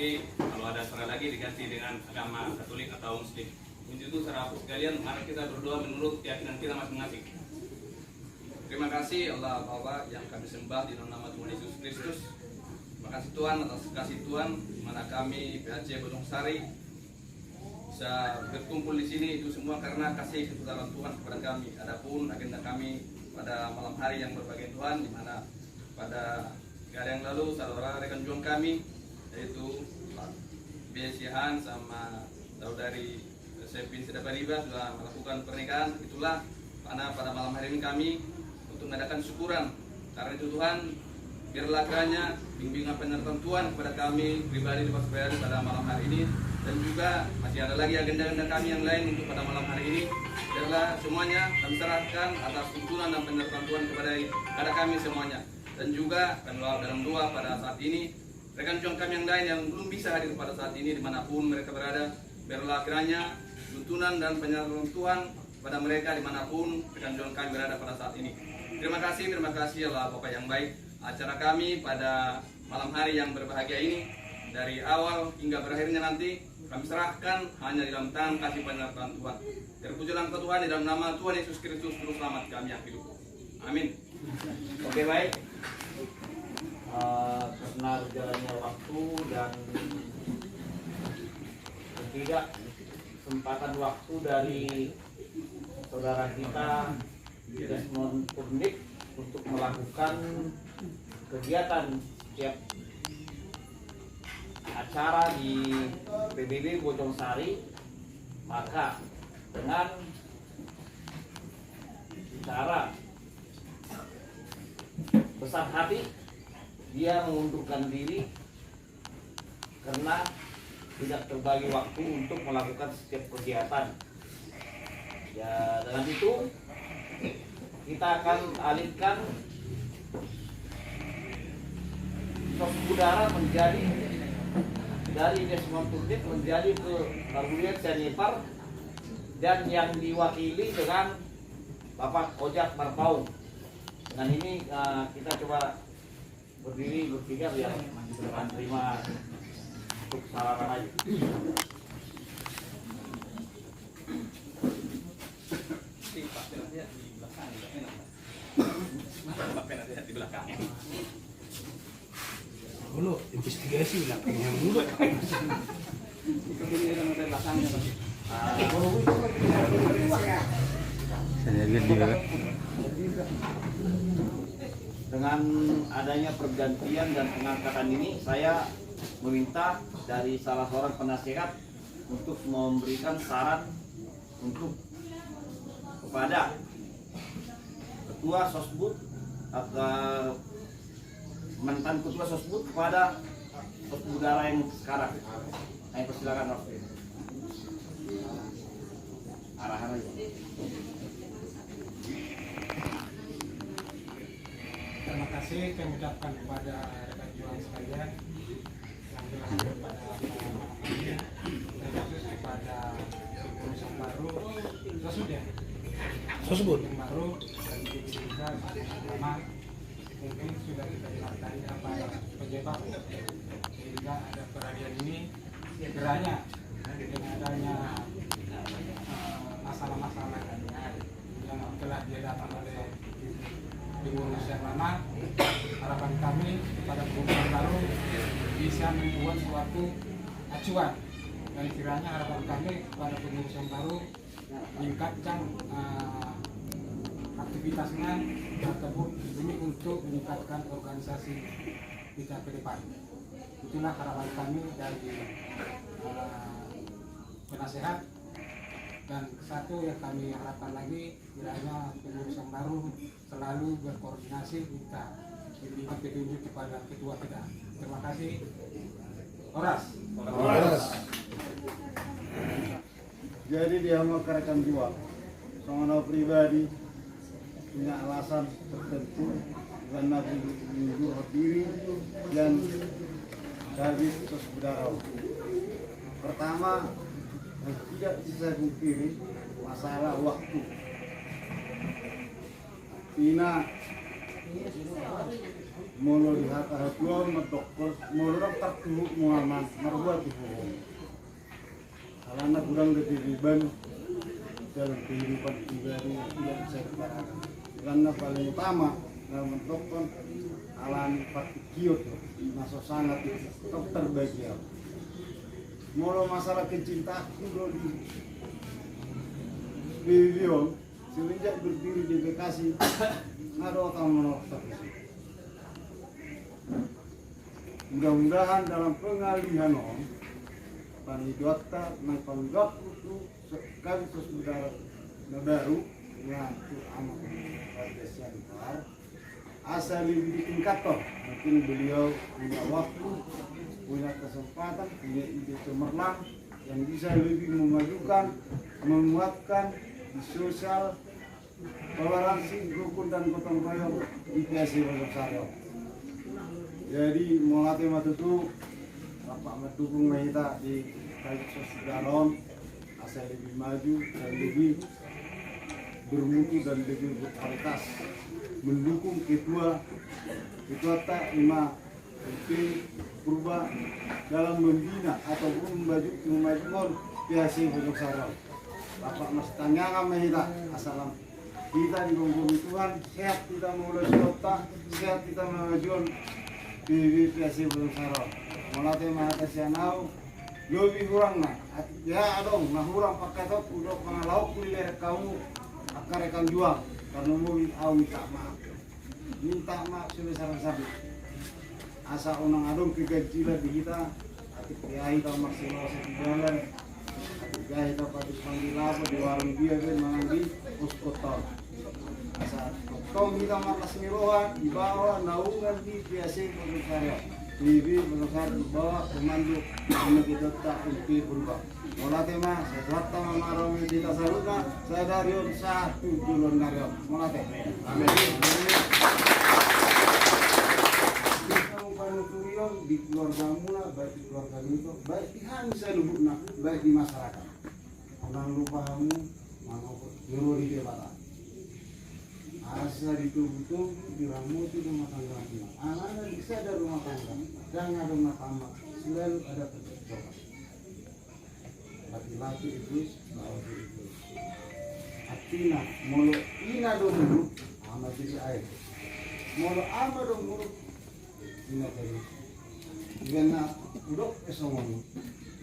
Jadi kalau ada saran lagi diganti dengan agama Katolik atau Muslim. Itu saudara sekalian, mari kita berdoa menurut keyakinan kita masing-masing. Terima kasih Allah Bapa yang kami sembah di dalam nama Tuhan Yesus Kristus. Terima kasih Tuhan atas kasih Tuhan, mana kami PAC Bojong Sari bisa berkumpul di sini itu semua karena kasih kebesaran Tuhan kepada kami. Adapun agenda kami pada malam hari yang berbagai Tuhan, di mana pada hari yang lalu saudara rekan juang kami yaitu Pak Besihan sama saudari Sepin Sedapariba sudah melakukan pernikahan. Itulah karena pada malam hari ini kami untuk mengadakan syukuran. Karena itu Tuhan, biarlah kiranya bimbingan penyertaan Tuhan kepada kami pribadi di Pasbayari pada malam hari ini. Dan juga masih ada lagi agenda-agenda kami yang lain untuk pada malam hari ini. Biarlah semuanya kami serahkan atas tuntunan dan penyertaan Tuhan kepada kami semuanya. Dan juga dalam doa pada saat ini, rekan juang kami yang lain yang belum bisa hadir pada saat ini dimanapun mereka berada, biarlah kiranya tuntunan dan penyertaan Tuhan pada mereka dimanapun rekan juang kami berada pada saat ini. Terima kasih Allah Bapak yang baik. Acara kami pada malam hari yang berbahagia ini dari awal hingga berakhirnya nanti kami serahkan hanya di dalam tangan kasih penyertaan Tuhan. Terpujilah Engkau Tuhan, di dalam nama Tuhan Yesus Kristus Juru Selamat kami yang hidup. Amin. Oke, baik. Karena berjalannya waktu dan tidak kesempatan waktu dari saudara kita Desmond Purnik untuk melakukan kegiatan setiap acara di PBB Bojong Sari, maka dengan cara besar hati dia mengundurkan diri karena tidak terbagi waktu untuk melakukan setiap kegiatan. Ya, dengan itu kita akan alihkan sos udara menjadi dari Desmond Purnik menjadi ke Kabupaten Senipar dan yang diwakili dengan Bapak Ojak Marpaung. Dengan ini kita coba berdiri bertiga biar terima untuk salaman aja. Di belakang. Dulu investigasi belakangnya dulu. Dengan adanya pergantian dan pengangkatan ini, saya meminta dari salah seorang penasehat untuk memberikan saran untuk kepada ketua Sosbud atau mantan ketua Sosbud kepada Sosbud udara yang sekarang. Saya persilakan Prof. Arahan aja. Terima kasih kami ucapkan kepada rekan juang sekalian yang telah hadir pada malam ini, terkhusus kepada Sosbud baru, Sosbud yang baru dan juga sama mungkin sudah kita dengarkan apa penyebab sehingga ada peralihan ini. Kiranya dengan adanya masalah-masalah yang telah dihadapan oleh pengurus yang lama, harapan kami pada pengurus baru bisa membuat suatu acuan, dan kiranya harapan kami pada pengurus yang baru meningkatkan aktivitasnya tersebut demi untuk meningkatkan organisasi kita ke depan. Itulah harapan kami dari penasehat. Dan satu yang kami harapkan lagi, kiranya pengurus yang baru selalu berkoordinasi kita diberikan petunjuk kepada ketua kita. Terima kasih. Oras. Jadi dia mau rekan juang, soalnya pribadi punya alasan tertentu karena menunjuk diri dan dari Sosbud udara. Pertama, tidak bisa dipungkiri masalah waktu. Pina mulu lihat dua medokter mulu orang tertuh muaman merbuat itu karena kurang keterliban dalam kehidupan pribadi tidak bisa dikatakan karena paling utama dalam medokter alami partikiot masuk sangat dokter bagian mulu masalah kecintaan itu di video semenjak berdiri di Bekasi ada orang menolak. Mudah-mudahan dalam pengalihan panitia nang panggap itu sekali saudara baru yang itu amat berkesian asal ditingkat toh mungkin beliau punya waktu punya kesempatan punya ide cemerlang yang bisa lebih memajukan menguatkan di sosial toleransi rukun dan gotong royong di PSI Wonosario. Jadi mulai itu Bapak mendukung kita di kayu sosial asal lebih maju dan lebih bermutu dan lebih berkualitas mendukung ketua tak lima MP Purba dalam membina ataupun memajukan PSI Wonosario. Bapak mas tanya kami kita asal kita di bumi Tuhan sehat kita mulai kota sehat kita memajukan PSI Wonosario. Mulai mahasiswa lebih kurang nah ya dong nah kurang pakai top udah pengalau kuliah kamu akar rekan jual karena mau minta maaf sebesar-besar asa unang adong kegajilan di kita hati kiai tahu maksimal sejalan hati kiai tahu patut panggil apa di warung dia kan mengambil puskotor asa tong kita makas mirohan di bawah naungan di PSI Wonosario TV Wonosario di bawah pemandu kita tak MP Purba mulai tema sesuatu memarong di tasaruna saya dari satu julun nario mulai amin di keluarga mula baik di keluarga itu baik di hangsa lubukna baik di masyarakat jangan lupa kamu mau nyuruh di debata asa ditubuh di ramu itu rumah tangga anak-anak bisa ada rumah tangga jangan ada rumah tangga selalu ada percobaan laki-laki itu bawa itu atina mulu ina dulu sama jadi air mulu ama dulu ina tadi karena udah kesomongan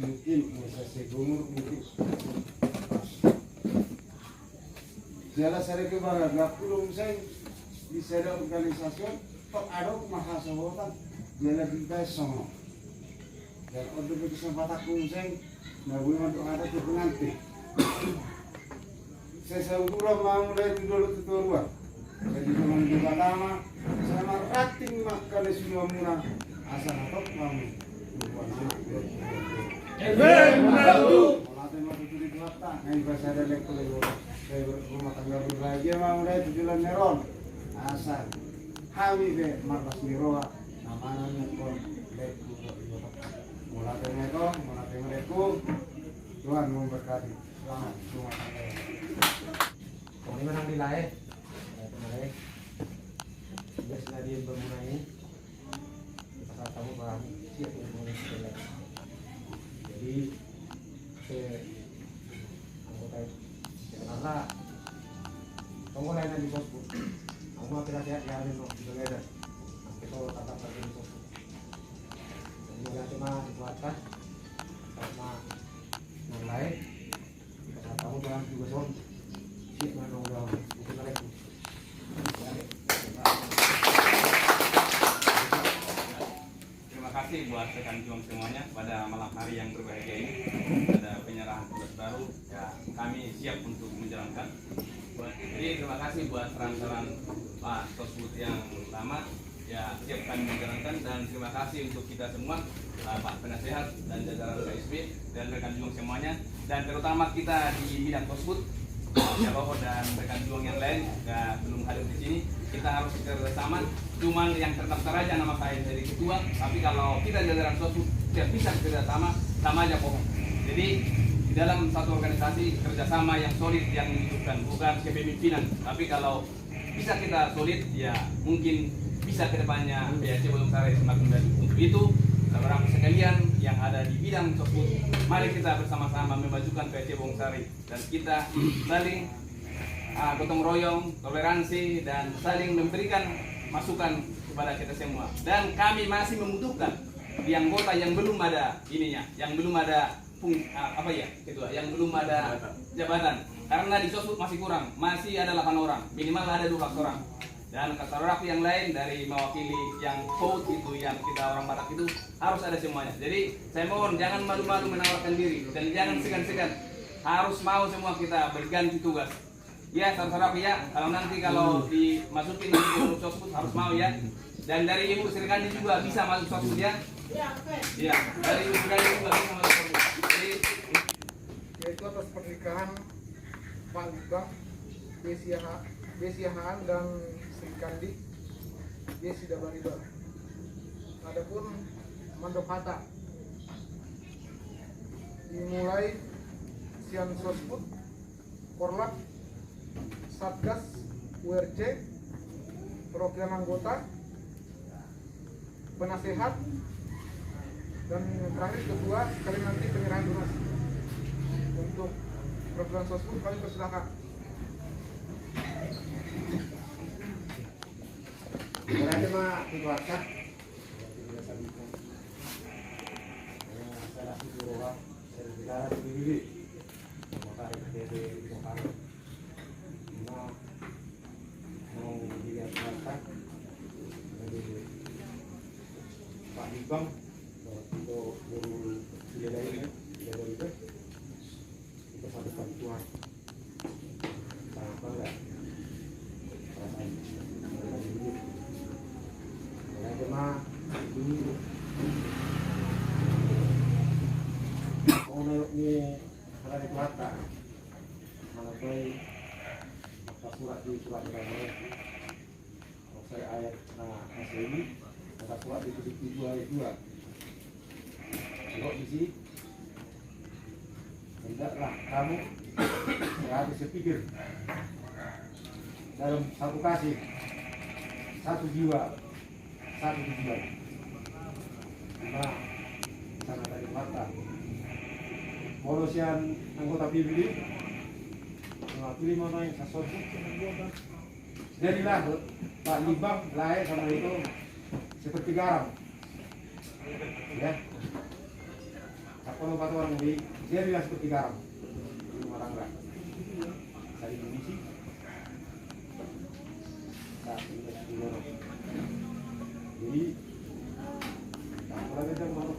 mungkin bisa segumur mungkin jelas hari kebaran nggak perlu saya bisa ada organisasi tok ada mahasiswa dia lebih baik sama dan untuk kesempatan saya nggak boleh untuk ada kepenanti saya seukurang mau mulai dulu tuturuan jadi teman di pertama saya marating makan semua murah asal atau kamu bukan anak melatih mau tutup di kota yang bahasa ada lektor saya berumah tangga berbahagia mau mulai tujuan neron asal hawi be markas miroa namanya kon lektor melatih mereka Tuhan memberkati selamat rumah tangga kami menang di lain biasa dia bermulai pasal kamu paham siap untuk mulai jadi anggota karena kamu lain di bosku kamu tidak sehat ya ini di beda kita tetap lagi di bosku jadi cuma dikuatkan karena yang lain pasal kamu jangan juga son siap menunggu bukan lagi. Terima kasih buat rekan juang semuanya pada malam hari yang berbahagia ini ada penyerahan tugas baru ya kami siap untuk menjalankan jadi terima kasih buat saran-saran Pak Tosbud yang lama ya siap kami menjalankan dan terima kasih untuk kita semua Pak Penasehat dan jajaran KSP dan rekan juang semuanya dan terutama kita di bidang Tosbud ya Roho dan rekan juang yang lain belum hadir di sini kita harus bersama cuman yang terdaftar aja nama saya jadi ketua tapi kalau kita jajaran Tosbud tidak bisa kerjasama sama aja bohong jadi di dalam satu organisasi kerjasama yang solid yang menunjukkan bukan kepemimpinan tapi kalau bisa kita solid, ya mungkin bisa kedepannya PAC Bojong Sari semakin baik. Untuk itu, saudara sekalian yang ada di bidang tersebut, mari kita bersama-sama memajukan PAC Bojong Sari dan kita saling gotong royong, toleransi, dan saling memberikan masukan kepada kita semua. Dan kami masih membutuhkan di anggota yang belum ada ininya, yang belum ada yang belum ada jabatan. Karena di sosbud masih kurang, masih ada 8 orang, minimal ada 12 orang. Dan saudara yang lain dari mewakili yang vote itu, yang kita orang Batak itu harus ada semuanya. Jadi saya mohon jangan malu-malu menawarkan diri dan jangan segan-segan, harus mau semua kita berganti tugas. Ya, saudara ya, kalau dimasukin nanti ke sosbud harus mau ya. Dan dari Ibu Sri Kandi juga bisa masuk sosbud ya. Iya, dari Ibu Sri Kandi juga bisa masuk sosbud. Jadi yaitu atas pernikahan Pak Libang, Desi Haan dan Sri Kandi, Desi Dabariba. Adapun mandop hata dimulai sian sosbud, korlap, satgas, URC, perwakilan anggota, penasehat, dan terakhir ketua sekali nanti penyerahan donasi. Untuk perwakilan sosbud kami persilakan. Berarti mah dikeluarkan. Salah satu orang sertifikat PBB. Maka PBB bongkar. Mau dikeluarkan. Jadi Pak Libang untuk guru tidak itu kita satu bantuan. Sangat bangga. Cuma dulu kalau ni ada di Kelantan, mana baik surat di surat negara, kalau saya ayat asal ini, ada surat di titik 2 ayat 2. Kalau di sini, hendaklah kamu harus berpikir dalam satu kasih, satu jiwa, satu tujuan. Nah, sana dari mata. Polosian anggota PBB mewakili mana yang sesuatu. Jadilah Pak Libang lahir sama itu seperti garam. Ya. Apa lompat orang di jadilah seperti garam. Di orang enggak. Saya mengisi. Jadi, kalau kita mau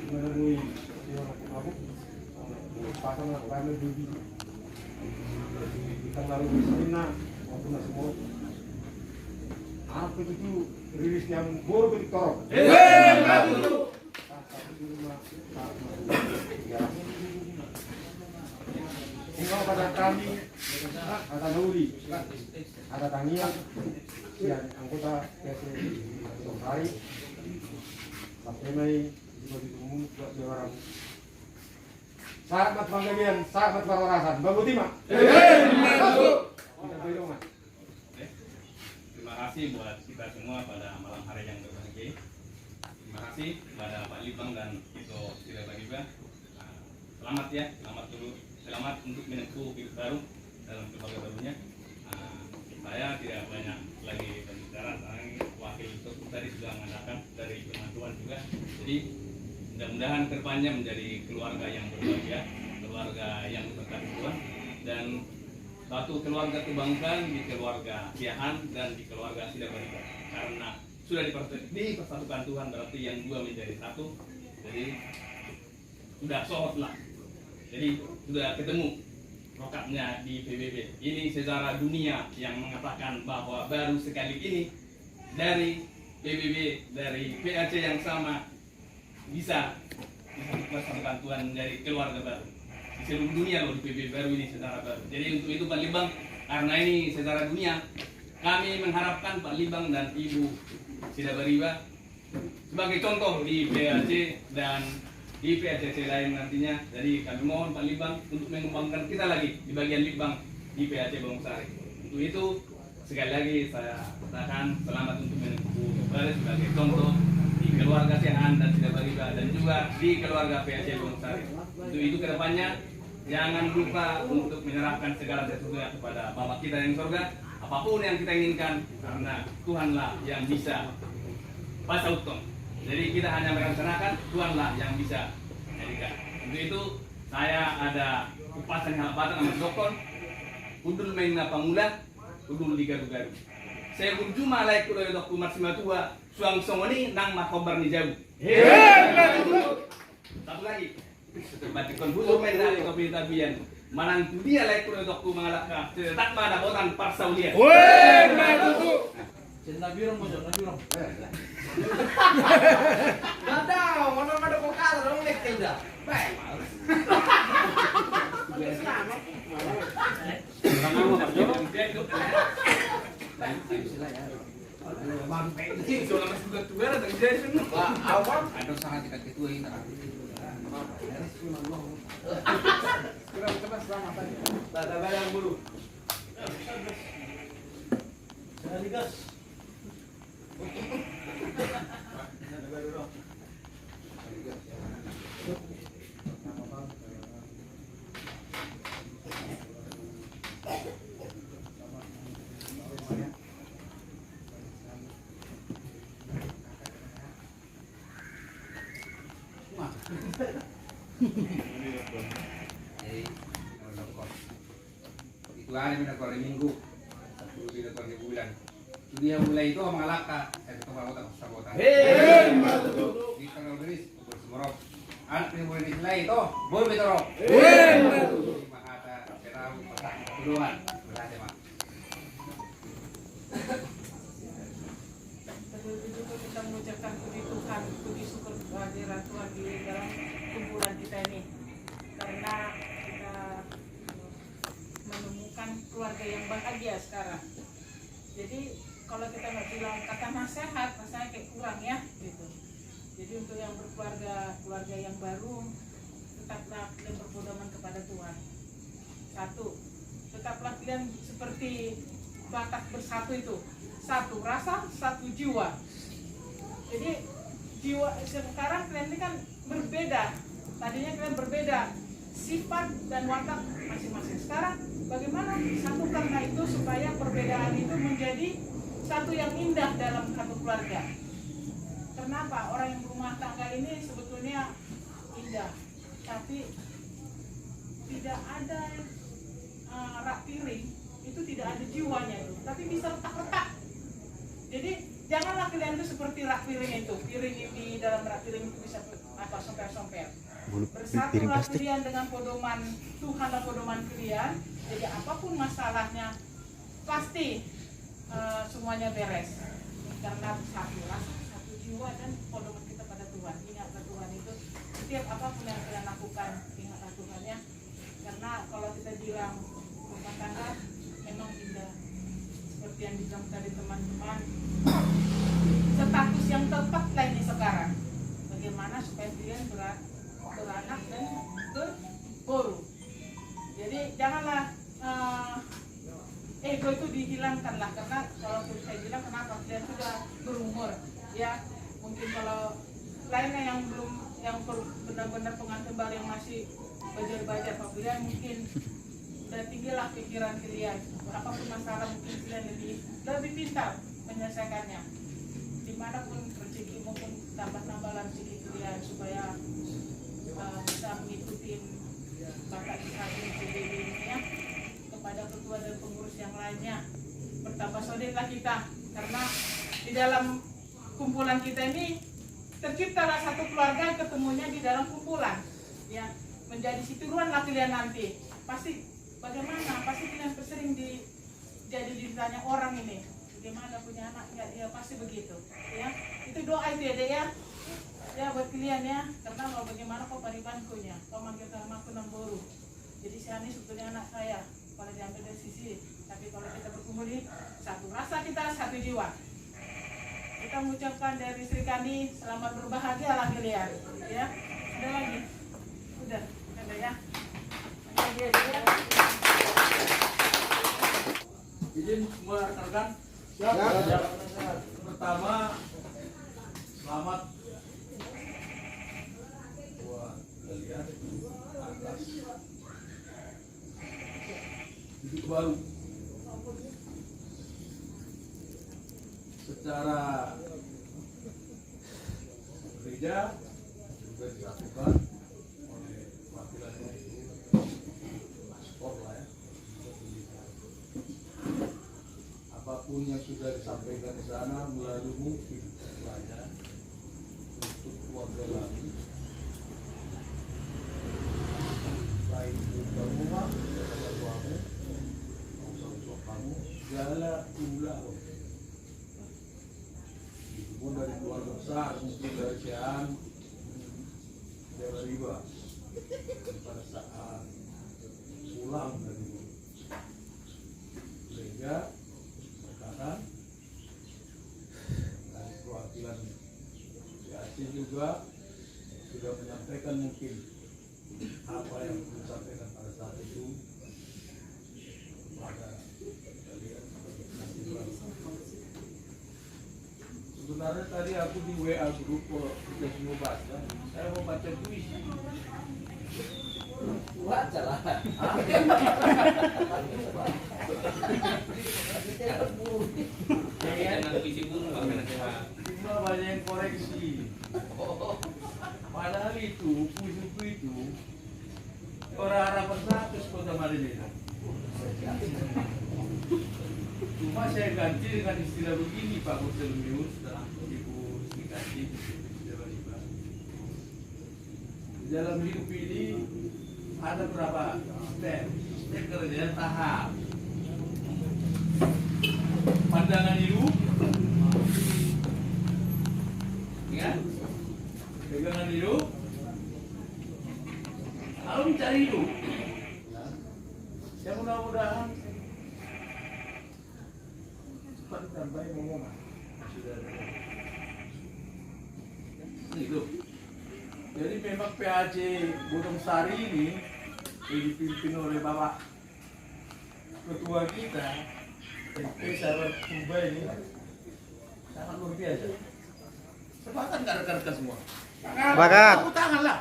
melalui siapa pasang kami dulu kita lalu bersina waktu semua apa itu rilis yang baru bertorok tinggal pada kami ada Nuri ada Tania dan anggota PAC Bojong Sari sampai Mei juga ditunggu buat orang sangat banggain, sangat berwarasan. Bagus Tima. Terima kasih buat kita semua pada malam hari yang berbahagia. Terima kasih kepada Pak Libang dan Tito Sirabariba. Selamat ya, selamat dulu, selamat untuk menempuh hidup baru dalam keluarga barunya. Saya tidak banyak lagi berbicara, wakil itu tadi sudah mengatakan dari pengaduan juga. Jadi mudah-mudahan kedepannya menjadi keluarga yang berbahagia, keluarga yang berkati Tuhan, dan satu keluarga kebangsaan di keluarga Siahan dan di keluarga Sidabariba. Karena sudah dipersatukan Tuhan, berarti yang dua menjadi satu. Jadi sudah sohot lah. Jadi sudah ketemu rokatnya di PBB. Ini sejarah dunia yang mengatakan bahwa baru sekali ini dari PBB, dari PAC yang sama bisa dipersatukan Tuhan menjadi keluarga baru di seluruh dunia loh. Di PBB baru ini sejarah baru. Jadi untuk itu Pak Libang, karena ini sejarah dunia, kami mengharapkan Pak Libang dan Ibu Sidabariba sebagai contoh di PAC dan di PAC lain nantinya. Jadi kami mohon Pak Libang untuk mengembangkan kita lagi di bagian Libang di PAC Bojong Sari. Untuk itu sekali lagi saya katakan selamat untuk menempuh kembali sebagai contoh di keluarga Sehan dan Sidabariba dan juga di keluarga PSC Gunungsari. Untuk itu kedepannya jangan lupa untuk menyerahkan segala sesuatunya kepada Bapa kita yang di surga, apapun yang kita inginkan, karena Tuhanlah yang bisa pasal utang. Jadi kita hanya merencanakan, Tuhanlah yang bisa jadikan. Untuk itu saya ada upasan halabatan sama dokter udul main na pangulat udul di garu-garu. Saya berjumpa lagi kuda dokter maksimal tua suang songoni nang makobar ni jauh. Satu lagi. Batik konfuso main na kopi tabian. Manantu dia lagi kuda dokter mengalahkan. Tak pada botan parsaulian. Cinta birong mo dyan, birong. Gadaw, mana ada kokal dong lek tidak. Baik. Ada sangat dekat itu ini. Tak ada yang bulu. Itu hari minakor di minggu, satu minakor di bulan. Itu dia mulai itu mengalahkan. Saya ketemu anggota sabota. Di tanggal beris bersemorok. Anak yang boleh diselai itu boleh betorok. Mahata serau pasang keduluan berhasil mak. Betul-betul kita mengucapkan puji Tuhan, puji syukur kehadiran Tuhan di dalam kumpulan kita ini, karena kita menemukan keluarga yang bahagia sekarang. Jadi kalau kita nggak bilang kata nasihat, rasanya kayak kurang ya, gitu. Jadi untuk yang keluarga yang baru, tetaplah kalian berpedoman kepada Tuhan. Satu, tetaplah kalian seperti Batak bersatu itu. Satu rasa, satu jiwa. Jadi jiwa sekarang kalian ini kan berbeda. Tadinya kalian berbeda sifat dan watak masing-masing. Sekarang bagaimana satu karena itu supaya perbedaan itu menjadi satu yang indah dalam satu keluarga. Kenapa? Orang yang berumah tangga ini sebetulnya indah, tapi tidak ada rak piring, itu tidak ada jiwanya itu, tapi bisa retak-retak. Jadi janganlah kalian itu seperti rak piring itu. Piring di dalam rak piring itu bisa apa somper-somper. Bersatulah kalian dengan pedoman Tuhan dan pedoman kalian. Jadi apapun masalahnya pasti semuanya beres. Karena satu rasa, satu jiwa dan pedoman kita pada Tuhan. Ingatlah Tuhan itu setiap apapun yang kalian lakukan, ingatlah Tuhan ya. Karena kalau kita bilang rumah tangga memang indah. Seperti yang dibilang tadi teman-teman, status yang tepat lah ini sekarang. Bagaimana supaya kalian beranak dan berboru. Jadi janganlah ego itu dihilangkan lah, karena kalau saya bilang kenapa kalian sudah berumur ya, mungkin kalau lainnya yang belum, yang benar-benar pengantin baru yang masih bajar-bajar, kalian mungkin udah tinggilah pikiran kalian, apapun masalah mungkin kalian lebih pintar menyelesaikannya. Dimanapun rezeki maupun tambah-tambah rezeki kalian supaya bisa mengikuti bakat ini ya, kepada ketua dan pengurus yang lainnya. Bertambah solidlah kita, karena di dalam kumpulan kita ini terciptalah satu keluarga, ketemunya di dalam kumpulan ya, menjadi situruan lah kalian nanti. Pasti bagaimana, pasti kalian sering jadi ditanya orang ini bagaimana punya anak ya, ya pasti begitu ya. Itu doa itu ya dek ya buat kalian ya, karena kalau bagaimana kau paribankunya, kau manggil namaku Namboru. Jadi si Ani sebetulnya anak saya kalau diambil dari sisi, tapi kalau kita berkumpul di satu rasa, kita satu jiwa. Kita mengucapkan dari Sri Kandi selamat berbahagia lah kalian ya. Ada lagi? Udah, ada ya. Ada ya. Izin semua rekan-rekan. Pertama, selamat buat kalian atas hidup baru. Secara gereja juga dilakukan oleh wakilannya itu paspor lah ya. Apapun yang sudah disampaikan di sana melalui mungkin pelajaran untuk keluarga lagi, baik itu rumah, kamu, usaha kamu, segala ulah. Pun dari keluarga besar, mungkin dari Cian, dari riba, pada saat pulang dari gereja, rekan dan perwakilan PAC juga sudah menyampaikan mungkin apa yang disampaikan pada saat itu kepada kalian sebagai penasihat. Sebenarnya tadi aku di WA grup kita semua baca, saya mau baca puisi. Baca lah. Jangan puisi burung Pak penasehat. Cuma banyak yang koreksi. Padahal itu puisi itu orang harapan 100 Kota Madinah. Cuma saya ganti dengan istilah begini Pak Burselmius dan Ibu Srikati tiba-tiba. Di dalam hidup ini ada berapa step kerja tahap. Pandangan hidup, ingat, pegangan hidup, lalu mencari hidup. Ya mudah-mudahan cepat ditambahin ngomongan. Sudah ada. Itu. Jadi memang PAC Gunung Sari ini dipimpin oleh Bapak Ketua kita, MP Sahabat Purba ini sangat luar biasa. Sepakat nggak rekan-rekan semua? Sepakat. Tepuk tangan lah.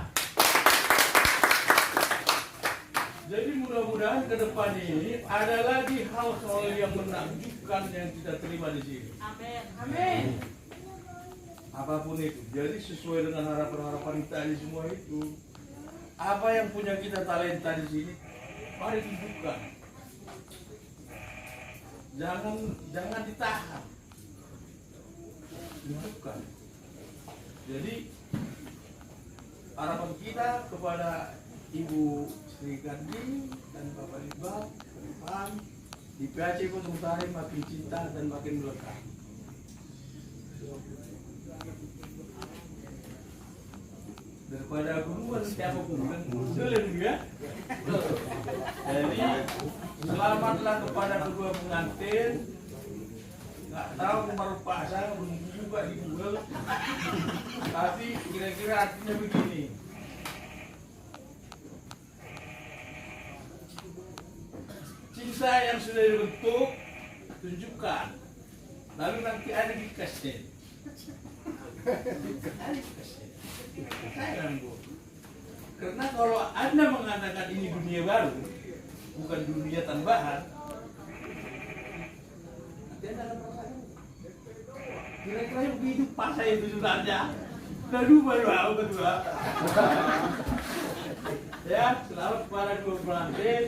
Jadi mudah-mudahan ke depan ini ada lagi hal-hal yang menakjubkan yang kita terima di sini. Amin. Amin. Apapun itu, jadi sesuai dengan harapan-harapan kita di semua itu, apa yang punya kita talenta di sini, mari tunjukkan. Jangan ditahan, tunjukkan. Jadi harapan kita kepada Ibu Sri Kandi dan Bapak Iqbal ke depan di PAC Gunung Sari makin cinta dan makin melekat. Daripada aku siapa pun sulit ya. Jadi selamatlah kepada kedua pengantin. Nggak tahu nomor pasang belum juga di Google. Tapi kira-kira artinya begini. Cinta yang sudah dibentuk tunjukkan. Lalu nanti ada di kasih. Karena kalau Anda mengatakan ini dunia baru, bukan dunia tambahan, nanti Anda akan merasakan. Kira-kira begitu pas saya itu sebenarnya. Lalu baru aku kedua. Ya, selamat kepada dua pengantin.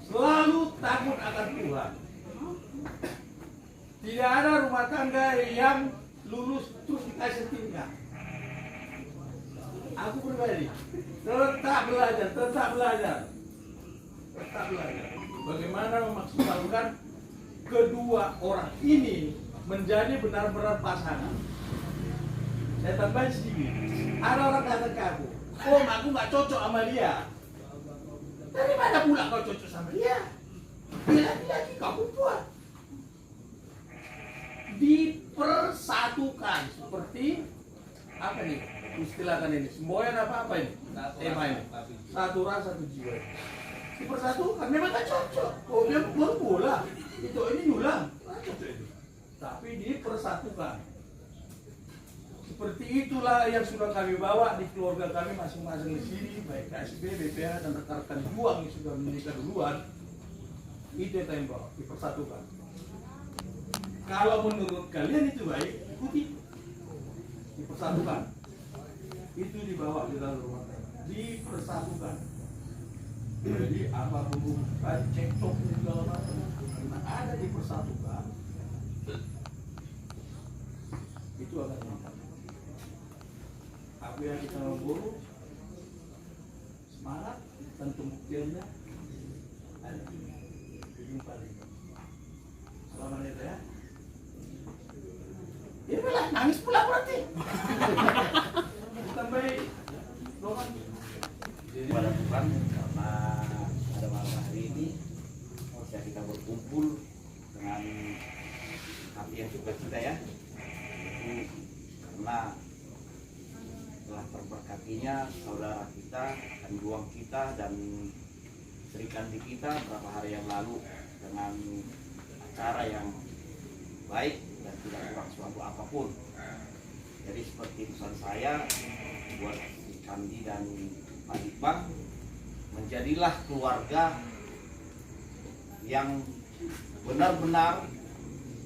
Selalu takut akan Tuhan. Tidak ada rumah tangga yang lulus terus dikasih tinggal. Aku pribadi tetap belajar. Bagaimana memaksimalkan kedua orang ini menjadi benar-benar pasangan. Saya tambahin sedikit. Ada orang kata ke aku, "Om, aku nggak cocok sama dia." Dari mana pula kau cocok sama dia? Dia laki-laki, kau perempuan. Dipersatukan seperti apa nih istilahkan ini semboyan apa ini tema ini satu rasa satu jiwa dipersatukan. Memang tak cocok. Oh, dia bola. Itu ini nyulang. Tapi dipersatukan. Seperti itulah yang sudah kami bawa di keluarga kami masing-masing di sini, baik KSB, BPH, dan rekan-rekan juang yang sudah menikah duluan. Itu yang bawa, dipersatukan. Kalau menurut kalian itu baik, ikuti. Dipersatukan. Itu dibawa di dalam rumah tangga. Dipersatukan. Jadi apapun cekcok di dalam rumah tangga, ada dipersatukan. Itu akan meningkat. Apa yang kita memburu, semangat dan pembuktiannya ada. Jumpa lagi. Selamat ya. Ya lah, nangis pula berarti. Sampai doang. Kepada Tuhan karena pada malam hari ini bisa kita berkumpul dengan hati yang sukacita ya. Itu karena telah terberkatinya saudara kita dan juang kita dan Sri Kandi kita beberapa hari yang lalu dengan acara yang baik dan tidak kurang suatu apapun. Jadi seperti pesan saya buat Sri Kandi dan Pak Iqbal, menjadilah keluarga yang benar-benar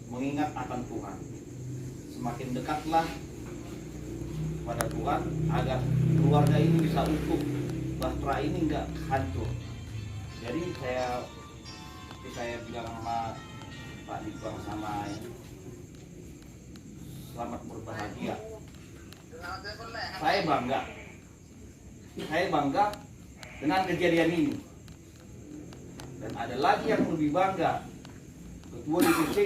mengingat akan Tuhan. Semakin dekatlah pada Tuhan agar keluarga ini bisa utuh, bahtera ini enggak hancur. Jadi saya bilang sama Pak Iqbal sama selamat berbahagia. Saya bangga dengan kejadian ini. Dan ada lagi yang lebih bangga. Ketua DPC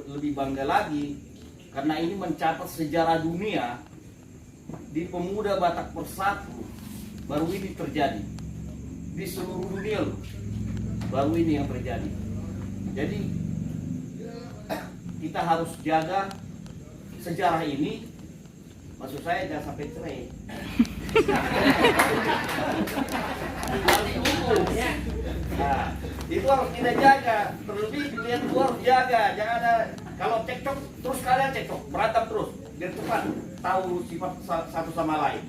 lebih bangga lagi karena ini mencatat sejarah dunia di Pemuda Batak Persatu. Baru ini terjadi di seluruh dunia loh. Baru ini yang terjadi. Jadi kita harus jaga sejarah ini. Maksud saya jangan sampai cerai. Nah, itu harus kita jaga. Terlebih kalian itu harus jaga. Jangan ada kalau cekcok terus kalian cekcok, berantem terus. Biar cepat tahu sifat satu sama lain.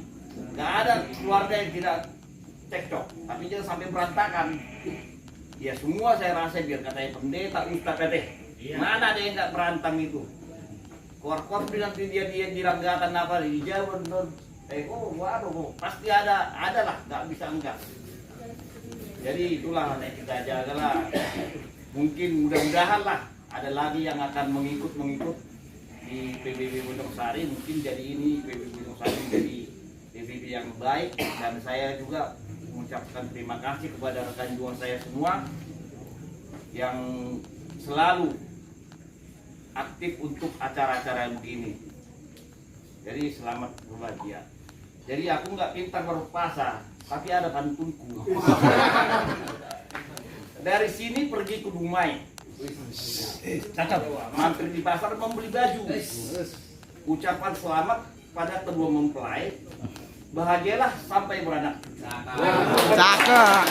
Nggak ada keluarga yang tidak cekcok. Tapi jangan sampai berantakan. Ya semua saya rasa biar katanya pendeta, ustaz katanya. Mana ada yang nggak berantem itu? Keluar-keluar nanti dia diranggakan apa di Jawa waduh, pasti ada lah, nggak bisa enggak. Jadi itulah yang kita jaga lah. Mungkin mudah-mudahan lah ada lagi yang akan mengikut di PBB Bojong Sari. Mungkin jadi ini PBB Bojong Sari jadi PBB yang baik, dan saya juga mengucapkan terima kasih kepada rekan juang saya semua yang selalu aktif untuk acara-acara begini. Jadi selamat berbahagia. Jadi aku nggak pintar berpuasa, tapi ada pantunku. Dari sini pergi ke Dumai, mampir di pasar membeli baju. Ucapan selamat pada kedua mempelai. Bahagialah sampai beranak. Cakep.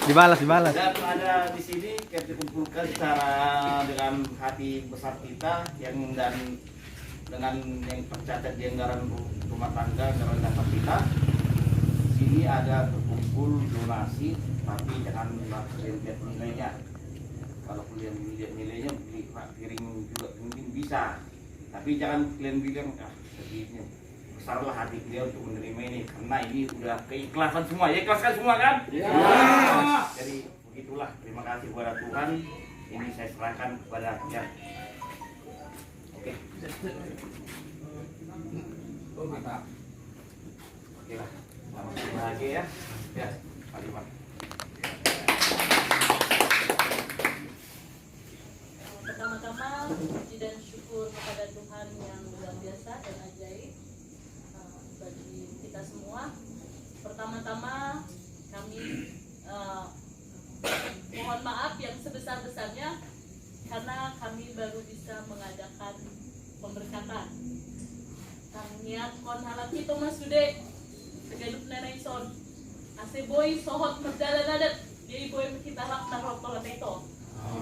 Dibalas. Dan ada di sini kita kumpulkan secara dengan hati besar kita yang dan dengan yang tercatat di anggaran rumah tangga, anggaran dasar kita. Sini ada terkumpul donasi, tapi jangan lihat nilainya. Kalau kalian lihat nilainya beli piring juga mungkin bisa, tapi jangan kalian bilang segini. Besarlah hati dia untuk menerima ini, karena ini udah keikhlasan semua. Ya, ikhlaskan semua kan? Ya. Jadi begitulah. Terima kasih kepada Tuhan. Ini saya serahkan kepada ya. Oke. Mantap. Oke lah. Selamat berbahagia ya. Ya, Pak Iman. Pertama-tama puji dan syukur kepada Tuhan yang luar biasa dan ajaib bagi kita semua. Pertama-tama kami mohon maaf yang sebesar-besarnya karena kami baru bisa mengadakan pemberkatan. Kang niat kon halaki to Mas Dude, tegalup nenay son. boy sohot berjalan adat. Jadi boy kita lakukan rotol itu.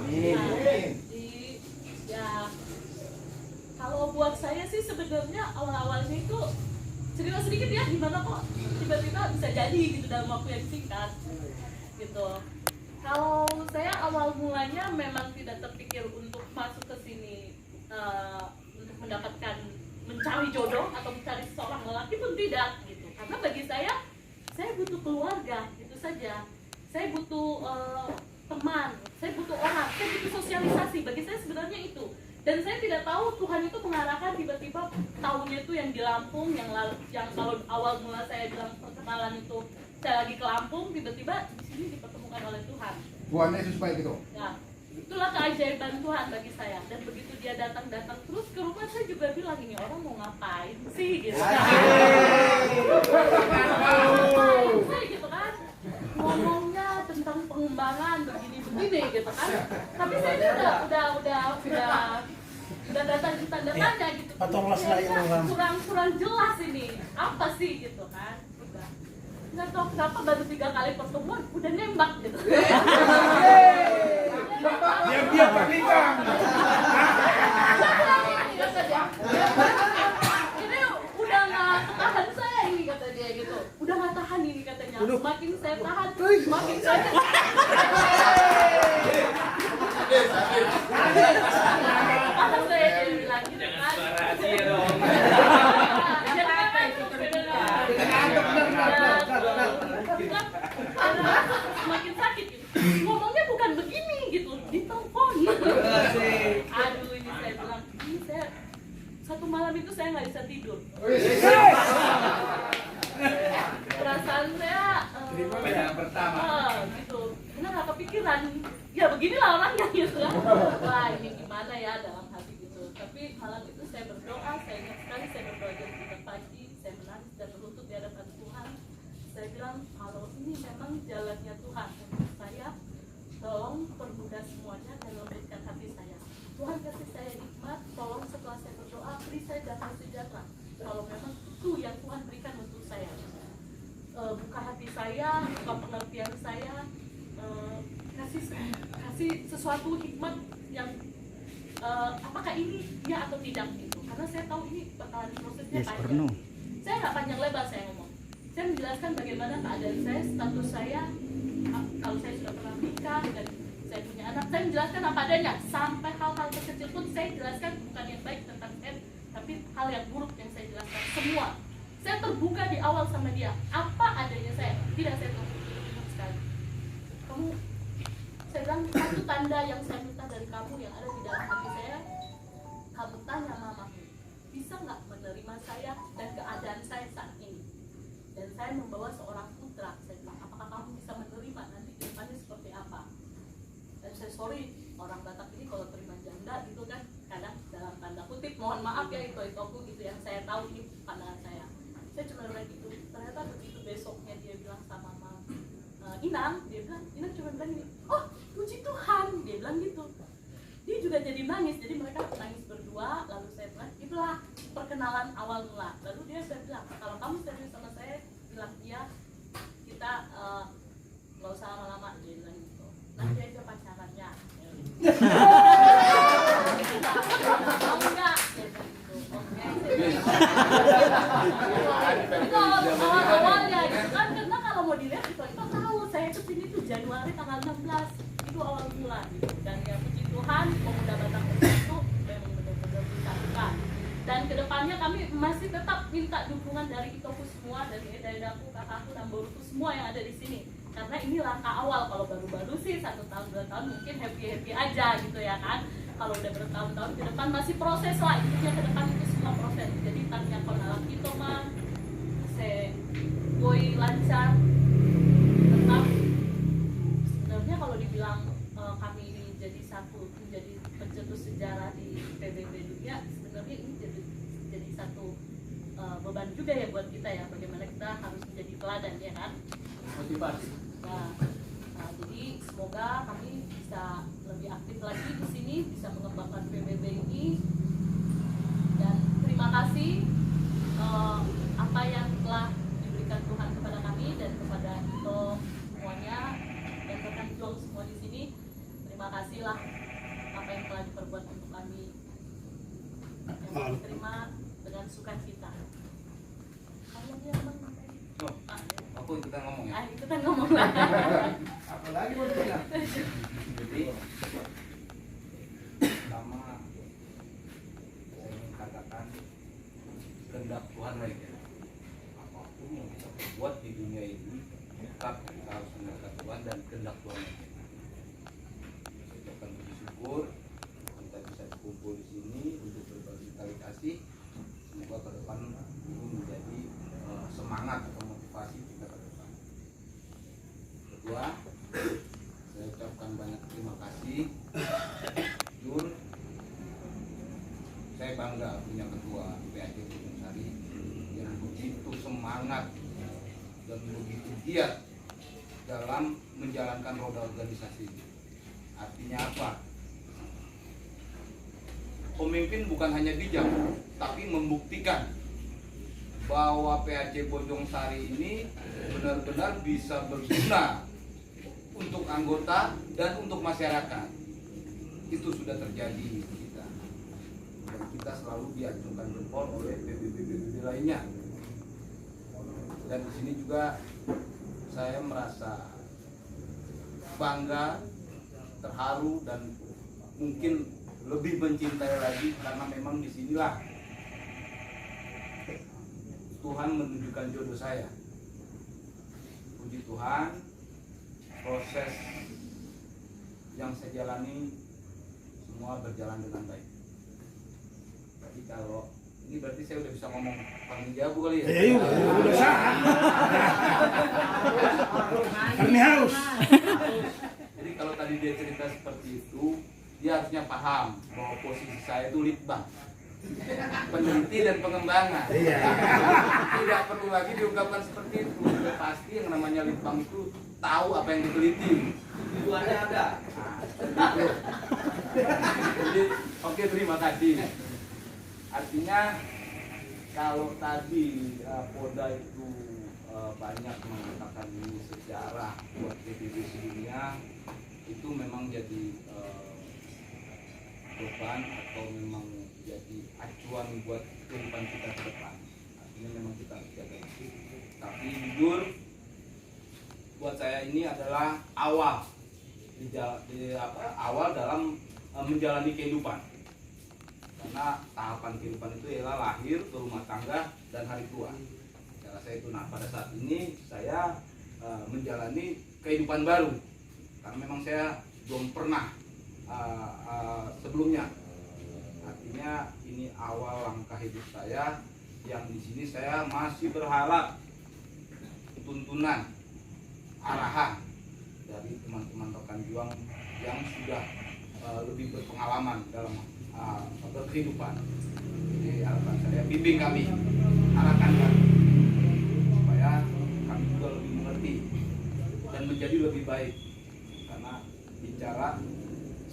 Jadi ya kalau buat saya sih sebenarnya awal-awalnya itu cerita sedikit ya gimana kok tiba-tiba bisa jadi gitu dalam waktu yang singkat gitu. Kalau saya awal mulanya memang tidak terpikir untuk masuk ke sini untuk mencari jodoh atau mencari seorang lelaki pun tidak gitu. Karena bagi saya butuh keluarga itu saja. Saya butuh teman, saya butuh orang, saya butuh sosialisasi. Bagi saya sebenarnya itu. Dan saya tidak tahu Tuhan itu mengarahkan tiba-tiba tahunnya itu yang di Lampung, yang kalau awal mula saya bilang perkenalan itu saya lagi ke Lampung, tiba-tiba di sini dipertemukan oleh Tuhan. Tuhan Yesus baik itu. Ya, itulah keajaiban Tuhan bagi saya. Dan begitu dia datang terus ke rumah, saya juga bilang ini orang mau ngapain sih gitu kan? Ngapain sih gitu kan? Ngomongnya tentang pengembangan begini gitu kan? Tapi saya udah datang tanda tanya gitu. Kurang jelas ini apa sih gitu kan? Udah nggak tahu kenapa baru 3 kali pertemuan udah nembak gitu. Diam-diam pernikahan. Ini udah nggak tahan saya ini kata dia gitu. Udah nggak tahan ini katanya. Semakin saya tahan, semakin saya. Apa saya bilang gitu kan? Semakin sakit gitu. Ngomongnya bukan begini gitu, ditelepon gitu. Aduh ini saya bilang, ini saya satu malam itu saya nggak bisa tidur. Perasaan saya gitu, karena nggak kepikiran. Ya beginilah orangnya gitu kan. Wah ini gimana ya dalam hati gitu. Tapi malam itu saya berdoa, saya ingat sekali saya berdoa jam 3 pagi, saya menangis dan berlutut di hadapan Tuhan. Saya bilang kalau ini memang jalannya Tuhan untuk saya, tolong permudah semuanya dan lembutkan hati saya. Tuhan kasih saya nikmat, tolong setelah saya berdoa beri saya damai sejahtera. Kalau memang itu yang Tuhan berikan untuk saya, buka hati saya, buka pengertian saya, kasih sesuatu hikmat yang apakah ini ya atau tidak gitu. Karena saya tahu ini bakalan prosesnya panjang. Saya nggak panjang lebar saya ngomong. Saya menjelaskan bagaimana keadaan saya, status saya, kalau saya sudah pernah menikah dan saya punya anak. Saya menjelaskan apa adanya, sampai hal-hal terkecil pun saya jelaskan, bukan yang baik tentang saya, tapi hal yang buruk yang saya jelaskan semua. Saya terbuka di awal sama dia, apa adanya saya, tidak saya tutup sekali. Saya bilang satu tanda yang saya minta dari kamu yang ada di dalam hati saya, kamu tanya mamamu, bisa nggak menerima saya dan keadaan saya saat ini? Dan saya membawa seorang putra. Saya bilang, apakah kamu bisa menerima nanti depannya seperti apa? Dan saya sorry, orang Batak ini kalau terima janda gitu kan, kadang dalam tanda kutip, mohon maaf ya itu aku gitu yang saya tahu ini pandangan saya. Saya cuma bilang gitu. Ternyata begitu besoknya dia bilang sama Mama Inang, dia bilang, Inang cuma bilang ini, oh puji Tuhan, dia bilang gitu. Dia juga jadi nangis, jadi mereka nangis berdua. Lalu saya bilang, itulah perkenalan awal mula. Lalu saya bilang, kalau kamu serius sama saya, bilang dia, kita nggak usah lama-lama, dia bilang gitu. Nanti aja pacarannya. Kamu enggak? Dia bilang gitu. Oke. Itu awal-awalnya gitu kan, karena kalau mau dilihat itu tahu saya kesini tuh Januari tanggal 16 itu awal mula gitu. Dan ya puji Tuhan pemuda Batak itu memang benar-benar disatukan. Dan kedepannya kami masih tetap minta dukungan dari Itoku semua, dari Edaku, kakakku, dan Boruku semua yang ada di sini. Karena ini langkah awal. Kalau baru-baru sih 1 tahun 2 tahun mungkin happy aja gitu ya kan. Kalau udah bertahun-tahun ke depan masih proses lah. Intinya ke depan itu semua proses. Jadi tanya konalak itu mah, boy lancar, tetap. Sebenarnya kalau dibilang kami ini menjadi pencetus sejarah di PBB dunia, sebenarnya ini jadi satu beban juga ya buat kita ya, bagaimana kita harus menjadi teladan ya kan, Motivasi. nah jadi semoga kami bisa lebih aktif lagi di sini, bisa mengembangkan PBB ini. Dan terima kasih apa yang telah diberikan Tuhan kepada kami dan kepada Ito terima dengan sukacita. Kalau dia emang Aku ikutan ngomong ya. ikutan ngomong lah. Apalagi mau bilang. Jadi pertama saya ingin katakan kehendak Tuhan baik ya. Apapun yang kita buat di dunia ini tetap kita harus mengandalkan Tuhan dan kehendak Tuhan. Saya ucapkan puji syukur kita bisa kumpul di sini untuk berbagi tali kasih. Semoga ke depan ini menjadi semangat atau motivasi kita ke depan. Kedua, saya ucapkan banyak terima kasih. Jujur, saya bangga punya ketua PAJ Bojong Sari yang begitu semangat dan begitu giat dalam menjalankan roda organisasi ini. Artinya apa? Pemimpin bukan hanya bijak, tapi membuktikan bahwa PAJ Bojong Sari ini benar-benar bisa berguna untuk anggota dan untuk masyarakat. Itu sudah terjadi di kita. Dan kita selalu diacungkan jempol oleh PBB lainnya. Dan di sini juga saya merasa bangga, terharu dan mungkin lebih mencintai lagi karena memang disinilah Tuhan menunjukkan jodoh saya. Puji Tuhan, proses yang saya jalani semua berjalan dengan baik. Tapi kalau ini berarti saya udah bisa ngomong tanggung jawab kali ya? Udah sah. Kami haus. Jadi kalau tadi dia cerita seperti itu, dia harusnya paham bahwa posisi saya itu litbang, peneliti dan pengembangan. Tidak perlu lagi diungkapkan seperti itu. Sudah pasti yang namanya litbang itu tahu apa yang diteliti. Tujuannya ada. Jadi oke, terima kasih. Artinya kalau tadi Polda itu banyak mengatakan ini sejarah buat PBB sedunia, itu memang jadi beban atau memang jadi acuan buat kehidupan kita ke depan. Artinya memang kita harus jaga itu. Tapi jujur, buat saya ini adalah awal awal dalam menjalani kehidupan. Karena tahapan kehidupan itu ialah lahir, berumah tangga, dan hari tua. Cara saya itu, nah pada saat ini saya menjalani kehidupan baru. Karena memang saya belum pernah sebelumnya. Artinya ini awal langkah hidup saya yang di sini saya masih berharap tuntunan, arahan dari teman-teman rekan juang yang sudah lebih berpengalaman dalam berkehidupan. Jadi harapan saya, bimbing kami, arahkan kami supaya kami juga lebih mengerti dan menjadi lebih baik. Karena bicara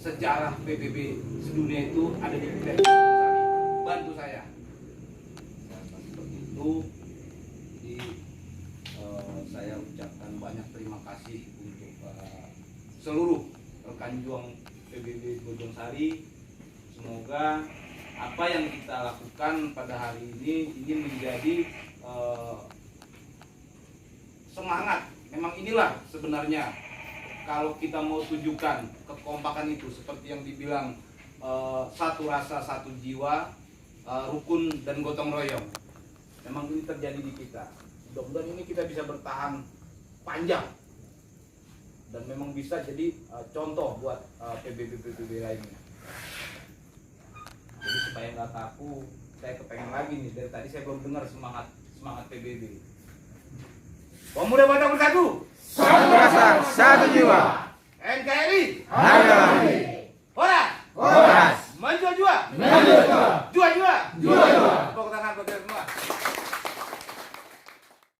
sejarah PBB sedunia itu ada di PAJ Bojong Sari. Bantu saya. Seperti itu. Jadi saya ucapkan banyak terima kasih untuk seluruh rekan juang PBB Bojong Sari. Semoga apa yang kita lakukan pada hari ini menjadi semangat. Memang inilah sebenarnya kalau kita mau tunjukkan kekompakan itu seperti yang dibilang satu rasa, satu jiwa, rukun dan gotong royong. Memang ini terjadi di kita. Mudah-mudahan ini kita bisa bertahan panjang dan memang bisa jadi contoh buat PBB lainnya. Jadi supaya nggak kaku, saya kepengen lagi nih, dari tadi saya belum dengar semangat PBB. Pemuda Batak Bersatu, Satu rasa, satu jiwa. NKRI. Harga